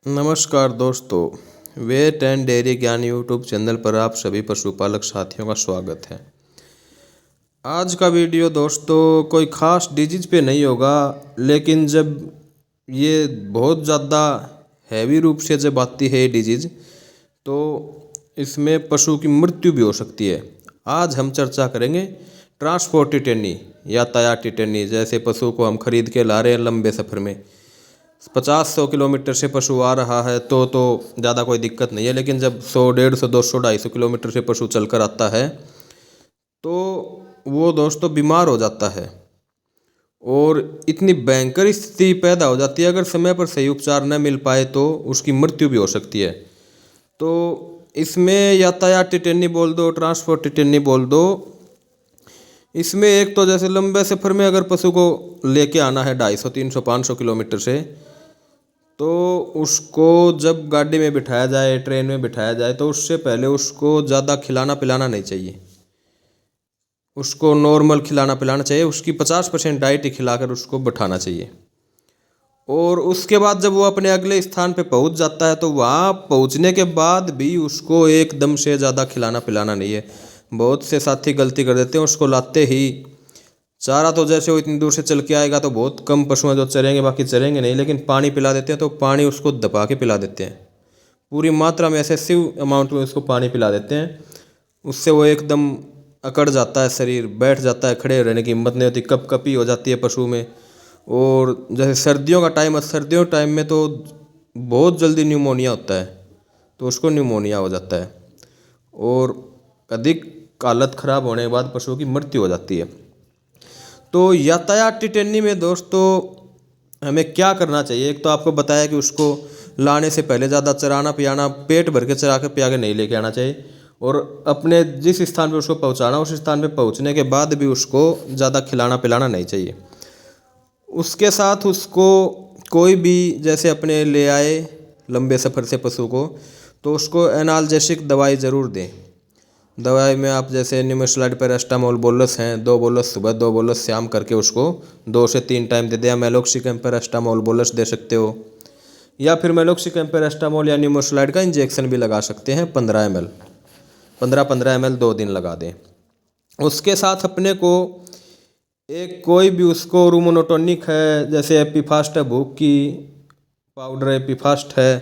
नमस्कार दोस्तों, wait and dairy ज्ञान यूट्यूब चैनल पर आप सभी पशुपालक साथियों का स्वागत है। आज का वीडियो दोस्तों कोई ख़ास डिजीज पे नहीं होगा, लेकिन जब ये बहुत ज़्यादा हैवी रूप से जब आती है ये डिजीज तो इसमें पशु की मृत्यु भी हो सकती है। आज हम चर्चा करेंगे ट्रांसपोर्ट टिटेनी, यातायात टिटेनी। जैसे पशु को हम खरीद के ला रहे हैं लंबे सफ़र में, 50-100 किलोमीटर से पशु आ रहा है तो ज़्यादा कोई दिक्कत नहीं है, लेकिन जब 100, 150, 200, 250 किलोमीटर से पशु चलकर आता है तो वो दोस्तों बीमार हो जाता है और इतनी भयंकर स्थिति पैदा हो जाती है। अगर समय पर सही उपचार न मिल पाए तो उसकी मृत्यु भी हो सकती है। तो इसमें यातायात टिटेनी बोल दो, ट्रांसपोर्ट टिटेनी बोल दो, इसमें एक तो जैसे लंबे सफ़र में अगर पशु को लेके आना है 250, 300, 500 किलोमीटर से, तो उसको जब गाड़ी में बिठाया जाए, ट्रेन में बिठाया जाए, तो उससे पहले उसको ज़्यादा खिलाना पिलाना नहीं चाहिए। उसको नॉर्मल खिलाना पिलाना चाहिए, उसकी 50% डाइट ही खिलाकर उसको बिठाना चाहिए। और उसके बाद जब वो अपने अगले स्थान पे पहुंच जाता है तो वहाँ पहुंचने के बाद भी उसको एकदम से ज़्यादा खिलाना पिलाना नहीं है। बहुत से साथी गलती कर देते हैं, उसको लाते ही चारा तो जैसे वो इतनी दूर से चल के आएगा तो बहुत कम पशु हैं जो चरेंगे, बाकी चरेंगे नहीं, लेकिन पानी पिला देते हैं तो पानी उसको दबा के पिला देते हैं, पूरी मात्रा में एक्सेसिव अमाउंट में उसको पानी पिला देते हैं। उससे वो एकदम अकड़ जाता है, शरीर बैठ जाता है, खड़े रहने की हिम्मत नहीं होती, कपकपी हो जाती है पशु में। और जैसे सर्दियों का टाइम है, सर्दियों टाइम में तो बहुत जल्दी न्यूमोनिया होता है, तो उसको न्यूमोनिया हो जाता है और अधिक हालत ख़राब होने के बाद पशुओं की मृत्यु हो जाती है। तो यातायात टिटेनी में दोस्तों हमें क्या करना चाहिए? एक तो आपको बताया कि उसको लाने से पहले ज़्यादा चराना पियाना, पेट भर के चरा के पिया के नहीं लेके आना चाहिए, और अपने जिस स्थान पे उसको पहुंचाना उस स्थान पे पहुंचने के बाद भी उसको ज़्यादा खिलाना पिलाना नहीं चाहिए। उसके साथ उसको कोई भी जैसे अपने ले आए लंबे सफ़र से पशु को, तो उसको एनाल्जेसिक दवाई ज़रूर दें। दवाई में आप जैसे निमेसुलाइड, पैरास्टामोल बोलस हैं, 2 बोलस सुबह 2 बोलस शाम करके उसको 2 से 3 टाइम दे दें। या मेलोक्सिकम पैरास्टामोल बोलस दे सकते हो, या फिर मेलोक्सिकम पैरास्टामोल या निमेसुलाइड का इंजेक्शन भी लगा सकते हैं 15 ml, 15 ml 2 दिन लगा दें। उसके साथ अपने को एक कोई भी उसको रूमोनोटोनिक है, जैसे एपीफास्ट है, भूख की पाउडर एपीफास्ट है,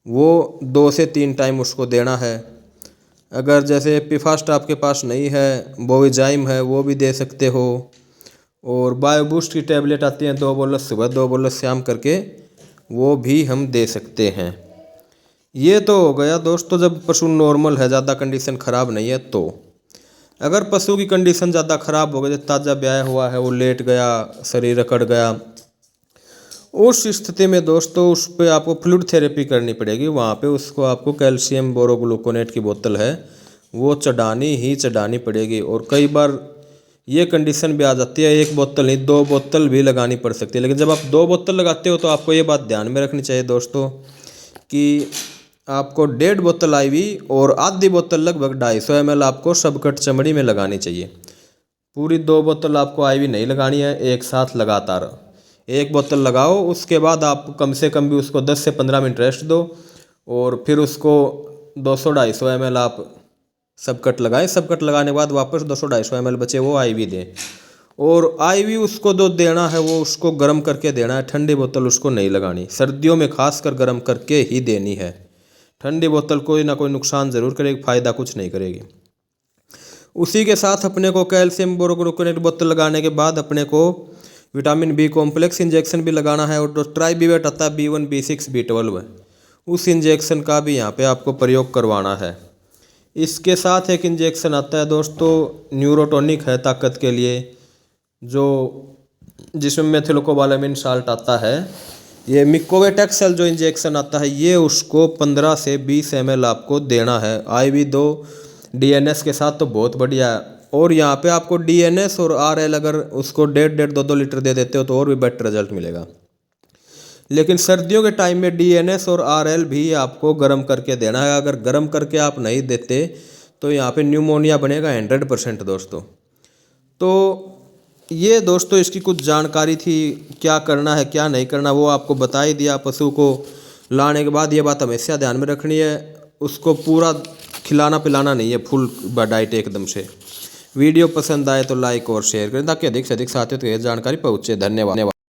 वो 2 से 3 टाइम उसको देना है। अगर जैसे एपीफास्ट आपके पास नहीं है, बोविजाइम है, वो भी दे सकते हो। और बायोबूस्ट की टैबलेट आती हैं 2 बोलस सुबह 2 बोलस शाम करके, वो भी हम दे सकते हैं। ये तो हो गया दोस्तों जब पशु नॉर्मल है, ज़्यादा कंडीशन ख़राब नहीं है। तो अगर पशु की कंडीशन ज़्यादा ख़राब हो गई, ताज़ा ब्याया हुआ है, वो लेट गया, शरीर अकड़ गया, उस स्थिति में दोस्तों उस पर आपको फ्लूइड थेरेपी करनी पड़ेगी। वहाँ पे उसको आपको कैल्शियम बोरोग्लूकोनेट की बोतल है वो चढ़ानी पड़ेगी। और कई बार ये कंडीशन भी आ जाती है, 1 बोतल नहीं 2 बोतल भी लगानी पड़ सकती है। लेकिन जब आप 2 बोतल लगाते हो तो आपको ये बात ध्यान में रखनी चाहिए दोस्तों कि आपको 1.5 बोतल आईवी और आधी बोतल लगभग 250 ml आपको सबकट चमड़ी में लगानी चाहिए। पूरी 2 बोतल आपको आईवी नहीं लगानी है एक साथ लगातार। 1 बोतल लगाओ, उसके बाद आप कम से कम भी उसको 10 से 15 मिनट रेस्ट दो, और फिर उसको 200-250 ml आप सबकट लगाएं। सबकट लगाने के बाद वापस 200-250 ml बचे वो आईवी दें। और आईवी उसको जो देना है वो उसको गर्म करके देना है, ठंडी बोतल उसको नहीं लगानी। सर्दियों में खासकर गर्म करके ही देनी है। ठंडी बोतल कोई ना कोई नुकसान ज़रूर करेगी, फ़ायदा कुछ नहीं करेगी। उसी के साथ अपने को कैल्शियम बोरोग्लूकोनेट बोतल लगाने के बाद अपने को विटामिन बी कॉम्प्लेक्स इंजेक्शन भी लगाना है, और जो ट्राईबिवेट आता है B1, B6, B12 उस इंजेक्शन का भी यहाँ पे आपको प्रयोग करवाना है। इसके साथ एक इंजेक्शन आता है दोस्तों न्यूरोटोनिक है, ताकत के लिए, जो जिसमें मेथिलोकोबालामिन साल्ट आता है। ये मिकोवेटेक्सेल जो इंजेक्शन आता है ये उसको 15 से 20 ml आपको देना है। IV 2 DNS के साथ तो बहुत बढ़िया है। और यहाँ पे आपको DNS और RL अगर उसको 1.5-1.5, 2-2 लीटर दे देते हो तो और भी बेटर रिजल्ट मिलेगा। लेकिन सर्दियों के टाइम में DNS और RL भी आपको गर्म करके देना है। अगर गर्म करके आप नहीं देते तो यहाँ पे न्यूमोनिया बनेगा 100% दोस्तों। तो ये दोस्तों इसकी कुछ जानकारी थी, क्या करना है क्या नहीं करना वो आपको बता ही दिया। पशु को लाने के बाद ये बात हमेशा ध्यान में रखनी है, उसको पूरा खिलाना पिलाना नहीं है फुल डाइट एकदम से। वीडियो पसंद आए तो लाइक और शेयर करें ताकि अधिक से अधिक साथियों तक ये जानकारी पहुँचे। धन्यवाद।